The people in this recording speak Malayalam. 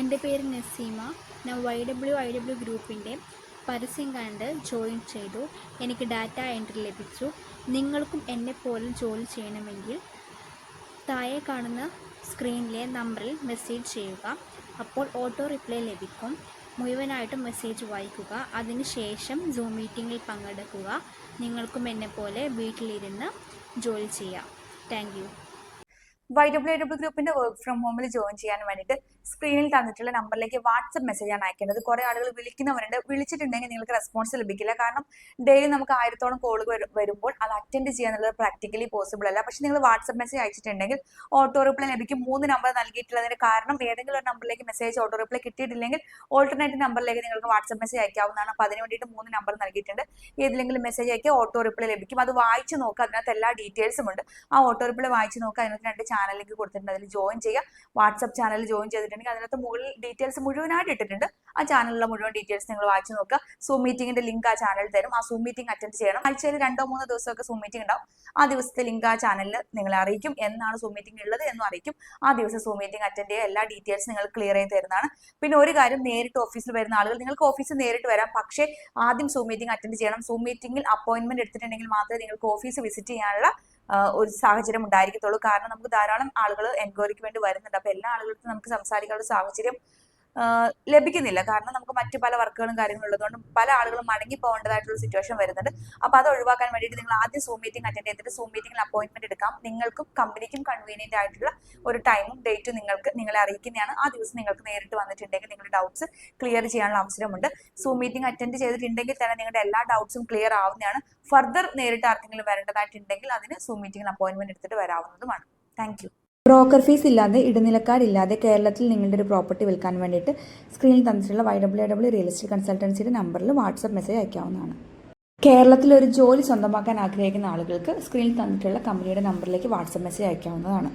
എൻ്റെ പേര് നസീമ. ഞാൻ YWIW ഗ്രൂപ്പിൻ്റെ പരസ്യം കണ്ട് ജോയിൻ ചെയ്തു. എനിക്ക് ഡാറ്റ എൻട്രി ലഭിച്ചു. നിങ്ങൾക്കും എന്നെപ്പോലെ ജോലി ചെയ്യണമെങ്കിൽ താഴെ കാണുന്ന സ്ക്രീനിലെ നമ്പറിൽ മെസ്സേജ് ചെയ്യുക. അപ്പോൾ ഓട്ടോ റിപ്ലൈ ലഭിക്കും. മുഴുവനായിട്ടും മെസ്സേജ് വായിക്കുക. അതിനുശേഷം സൂം മീറ്റിങ്ങിൽ പങ്കെടുക്കുക. നിങ്ങൾക്കും എന്നെപ്പോലെ വീട്ടിലിരുന്ന് ജോലി ചെയ്യാം. Thank you. YWIW ഗ്രൂപ്പിന്റെ വർക്ക് ഫ്രം ഹോമിൽ ജോയിൻ ചെയ്യാൻ വേണ്ടിയിട്ട് സ്ക്രീനിൽ തന്നിട്ടുള്ള നമ്പറിലേക്ക് വാട്സപ്പ് മെസ്സേജാണ് അയക്കേണ്ടത്. കുറെ ആളുകൾ വിളിക്കുന്നവരുണ്ട്. വിളിച്ചിട്ടുണ്ടെങ്കിൽ നിങ്ങൾക്ക് റെസ്പോൺസ് ലഭിക്കില്ല. കാരണം ഡെയിലി നമുക്ക് 1000ഓളം കോളുകൾ വരുമ്പോൾ അത് അറ്റൻഡ് ചെയ്യാന്നുള്ളത് പ്രാക്ടിക്കലി പോസിബിൾ അല്ല. പക്ഷെ നിങ്ങൾ വാട്സപ്പ് മെസ്സേജ് അയച്ചിട്ടുണ്ടെങ്കിൽ ഓട്ടോ റിപ്ലൈ ലഭിക്കും. 3 നമ്പർ നൽകിയിട്ടുള്ളതിന്റെ കാരണം ഏതെങ്കിലും ഒരു നമ്പറിലേക്ക് മെസ്സേജ് ഓട്ടോ റിപ്ലൈ കിട്ടിയിട്ടില്ലെങ്കിൽ ഓൾട്ടർനേറ്റീവ് നമ്പറിലേക്ക് നിങ്ങൾക്ക് വാട്സപ്പ് മെസ്സേജ് അയക്കാവുന്നതാണ്. അപ്പോൾ അതിന് വേണ്ടിയിട്ട് 3 നമ്പർ നൽകിയിട്ടുണ്ട്. ഏതിലെങ്കിലും മെസ്സേജ് അയക്കുക, ഓട്ടോ റിപ്ലൈ ലഭിക്കും. അത് വായിച്ച് നോക്കുക. അതിനകത്ത് എല്ലാ ഡീറ്റെയിൽസും ഉണ്ട്. ആ ഓട്ടോ റിപ്ലൈ വായിച്ച് നോക്കുക. അതിനകത്ത് 2 ചാനലിലേക്ക് കൊടുത്തിട്ടുണ്ട്. അതിൽ ജോയിൻ ചെയ്യുക. വാട്സപ്പ് ചാനൽ ജോയിൻ ചെയ്തിട്ടുണ്ടെങ്കിൽ അതിനകത്ത് മുകളിൽ ഡീറ്റെയിൽസ് മുഴുവനായിട്ട് ഇട്ടിട്ടുണ്ട്. ആ ചാനലിലുള്ള മുഴുവൻ ഡീറ്റെയിൽസ് നിങ്ങൾ വായിച്ചു നോക്കുക. സൂം മീറ്റിംഗിന്റെ ലിങ്ക് ആ ചാനൽ തരും. ആ സൂം മീറ്റിംഗ് അറ്റൻഡ് ചെയ്യണം. ആഴ്ചയിൽ 2-3 ദിവസമൊക്കെ സൂം മീറ്റിംഗ് ഉണ്ടാവും. ആ ദിവസത്തെ ലിങ്ക് ആ ചാനലിൽ നിങ്ങളെ അറിയിക്കും. എന്നാണ് സൂം മീറ്റിംഗ് ഉള്ളത് എന്നും അറിയിക്കും. ആ ദിവസം സൂം മീറ്റിംഗ് അറ്റൻഡ് ചെയ്യുക. എല്ലാ ഡീറ്റെയിൽസ് നിങ്ങൾ ക്ലിയർ ചെയ്ത് തരുന്നതാണ്. പിന്നെ ഒരു കാര്യം, നേരിട്ട് ഓഫീസിൽ വരുന്ന ആളുകൾ നിങ്ങൾക്ക് ഓഫീസിൽ നേരിട്ട് വരാം. പക്ഷേ ആദ്യം സൂം മീറ്റിംഗ് അറ്റൻഡ് ചെയ്യണം. സൂം മീറ്റിംഗിൽ അപ്പോയിന്റ്മെന്റ് എടുത്തിട്ടുണ്ടെങ്കിൽ മാത്രമേ നിങ്ങൾക്ക് ഓഫീസ് വിസിറ്റ് ചെയ്യാനുള്ള ഒരു സാഹചര്യം ഉണ്ടായിരിക്കത്തുള്ളൂ. കാരണം നമുക്ക് ധാരാളം ആളുകൾ എൻക്വയറിക്ക് വേണ്ടി വരുന്നുണ്ട്. അപ്പൊ എല്ലാ ആളുകൾക്കും നമുക്ക് സംസാരിക്കാനുള്ള സാഹചര്യം ലഭിക്കുന്നില്ല. കാരണം നമുക്ക് മറ്റു പല വർക്കുകളും കാര്യങ്ങളും ഉള്ളതുകൊണ്ട് പല ആളുകളും മടങ്ങി പോകേണ്ടതായിട്ടുള്ള സിറ്റുവേഷൻ വരുന്നുണ്ട്. അപ്പൊ അത് ഒഴിവാക്കാൻ വേണ്ടിയിട്ട് നിങ്ങൾ ആദ്യം സൂം മീറ്റിംഗ് അറ്റൻഡ് ചെയ്തിട്ട് സൂം മീറ്റിംഗിൽ അപ്പോയിന്റ്മെന്റ് എടുക്കാം. നിങ്ങൾക്കും കമ്പനിക്കും കൺവീനിയന്റ് ആയിട്ടുള്ള ഒരു ടൈമും ഡേറ്റും നിങ്ങളെ അറിയിക്കുന്നതാണ്. ആ ദിവസം നിങ്ങൾക്ക് നേരിട്ട് വന്നിട്ടുണ്ടെങ്കിൽ നിങ്ങളുടെ ഡൗട്ട്സ് ക്ലിയർ ചെയ്യാനുള്ള അവസരമുണ്ട്. സൂം മീറ്റിംഗ് അറ്റൻഡ് ചെയ്തിട്ടുണ്ടെങ്കിൽ തന്നെ നിങ്ങളുടെ എല്ലാ ഡൗട്ട്സും ക്ലിയർ ആവുന്നതാണ്. ഫർദർ നേരിട്ട് ആർക്കെങ്കിലും വരേണ്ടതായിട്ടുണ്ടെങ്കിൽ അതിന് സൂം മീറ്റിംഗിൽ അപ്പോയിന്റ്മെന്റ് എടുത്തിട്ട് വരാവുന്നതുമാണ്. Thank you. ബ്രോക്കർ ഫീസ് ഇല്ലാതെ, ഇടനിലക്കാരില്ലാതെ കേരളത്തിൽ നിങ്ങളുടെ ഒരു പ്രോപ്പർട്ടി വിൽക്കാൻ വേണ്ടിയിട്ട് സ്ക്രീനിൽ തന്നിട്ടുള്ള YWIW റിയൽ എസ്റ്റേറ്റ് കൺസൾട്ടൻസിയുടെ നമ്പറിൽ വാട്സപ്പ് മെസ്സേജ് അയക്കാവുന്നതാണ്. കേരളത്തിൽ ഒരു ജോലി സ്വന്തമാക്കാൻ ആഗ്രഹിക്കുന്ന ആളുകൾക്ക് സ്ക്രീനിൽ തന്നിട്ടുള്ള കമ്പനിയുടെ നമ്പറിലേക്ക് വാട്സപ്പ് മെസ്സേജ് അയക്കാവുന്നതാണ്.